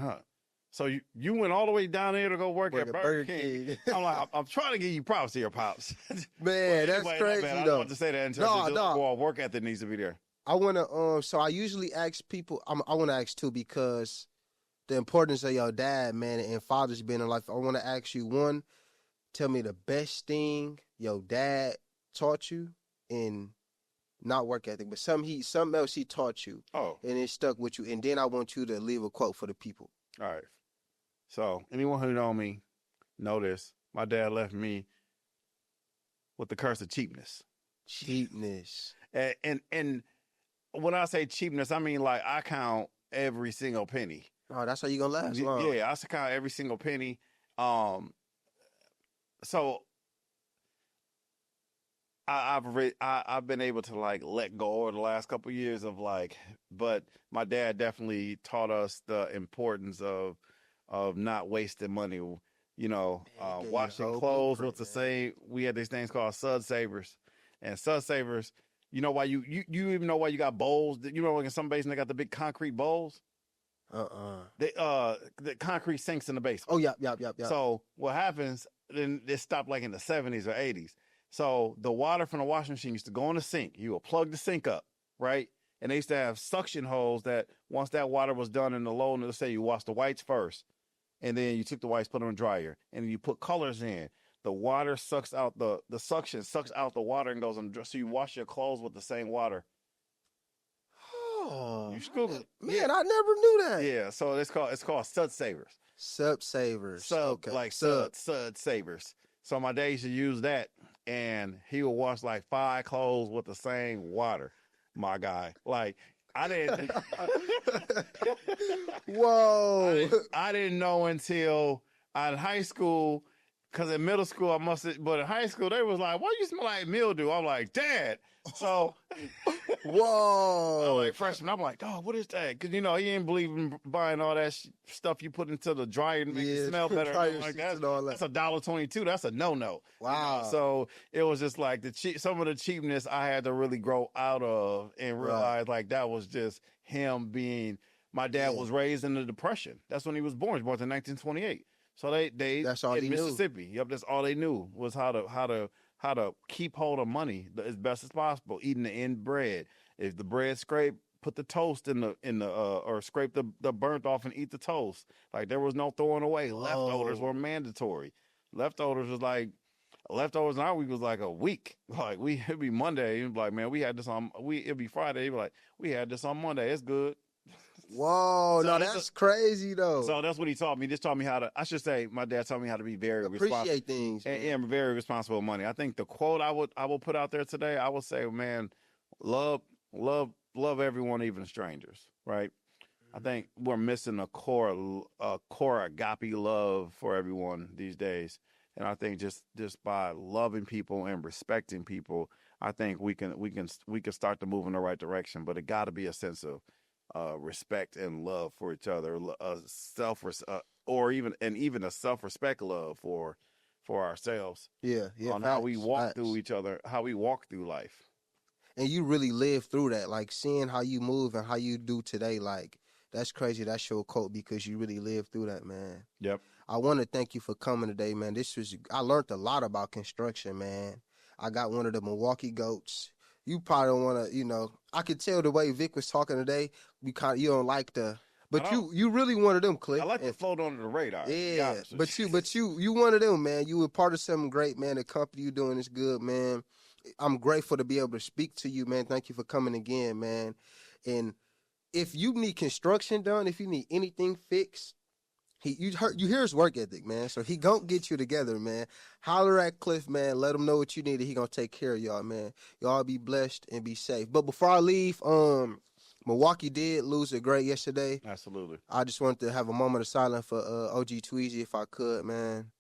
So you went all the way down there to go work at Burger King. I'm like, I'm trying to give you props here, pops. Man, that's crazy, I though. don't want to say that in terms of just work ethic needs to be there. I want to, so I usually ask people, I want to ask too, because the importance of your dad, man, and fathers being in life. I want to ask you, one, tell me the best thing your dad taught you in not work ethic, but something else he taught you. Oh. And it stuck with you. And then I want you to leave a quote for the people. All right. So anyone who know me know this. My dad left me with the curse of cheapness. Cheapness. And when I say cheapness, I mean like I count every single penny. Oh, that's how you gonna last long. Yeah, I count every single penny. So I've been able to like let go over the last couple of years of like, but my dad definitely taught us the importance of not wasting money. You know, washing clothes was the same. We had these things called sud savers, and sud savers. You know why you even know why you got bowls? You know, like in some basins they got the big concrete bowls. The concrete sinks in the basement. Oh yeah. So what happens? Then it stopped like in the 70s or 80s. So the water from the washing machine used to go in the sink. You would plug the sink up, right? And they used to have suction holes that once that water was done in the low, let's say you wash the whites first, and then you took the whites, put them in the dryer, and you put colors in. The water sucks out the suction sucks out the water and goes on. So you wash your clothes with the same water. Oh, you scoop it. Man, yeah. I never knew that. Yeah, so it's called sud savers. Sud savers. Okay. Like sud savers. So my dad used to use that, and he would wash like 5 clothes with the same water. My guy, like I didn't. Whoa! I didn't know until in high school, because in middle school but in high school they was like, "Why you smell like mildew?" I'm like, "Dad." So, whoa! I'm like freshman, I'm like, "Dog, what is that?" Because you know he didn't believe in buying all that stuff you put into the dryer to make it smell better. Like that's $1.22. That's a no. Wow. You know? So it was just like some of the cheapness I had to really grow out of and realize like that was just him being. My dad was raised in the Depression. That's when he was born. He was born in 1928. So they that's all in he Mississippi. Knew. Yep, that's all they knew was how to keep hold of money as best as possible. Eating the end bread. If the bread scraped, put the toast in the or scrape the burnt off and eat the toast. Like there was no throwing away. Leftovers were mandatory. Leftovers in our week was like a week. Like it'd be Monday. It'd be like, man, we had this on. It'd be Friday. It'd be like, we had this on Monday. It's good. Whoa, so no, that's crazy though. So that's what he taught me. Just taught me how to. I should say, my dad taught me how to be very appreciate things, and very responsible with money. I think the quote I will put out there today, I will say, man, love everyone, even strangers. Right. Mm-hmm. I think we're missing a core agape love for everyone these days, and I think just by loving people and respecting people, I think we can start to move in the right direction. But it got to be a sense of respect and love for each other, or even a self-respect love for ourselves. Yeah. On how we walk through each other, how we walk through life. And you really live through that, like seeing how you move and how you do today. Like that's crazy. That's your quote because you really live through that, man. Yep. I want to thank you for coming today, man. I learned a lot about construction, man. I got one of the Milwaukee goats. You probably don't want to, I could tell the way Vic was talking today. You don't like but you really one of them, Cliff. I like to float under the radar. Yeah, but you one of them, man. You were part of something great, man. The company you doing is good, man. I'm grateful to be able to speak to you, man. Thank you for coming again, man. And if you need construction done, if you need anything fixed, you hear his work ethic, man. So he gonna get you together, man. Holler at Cliff, man. Let him know what you need, and he gonna take care of y'all, man. Y'all be blessed and be safe. But before I leave, Milwaukee did lose a great yesterday. Absolutely. I just wanted to have a moment of silence for OG Tweezy, if I could, man.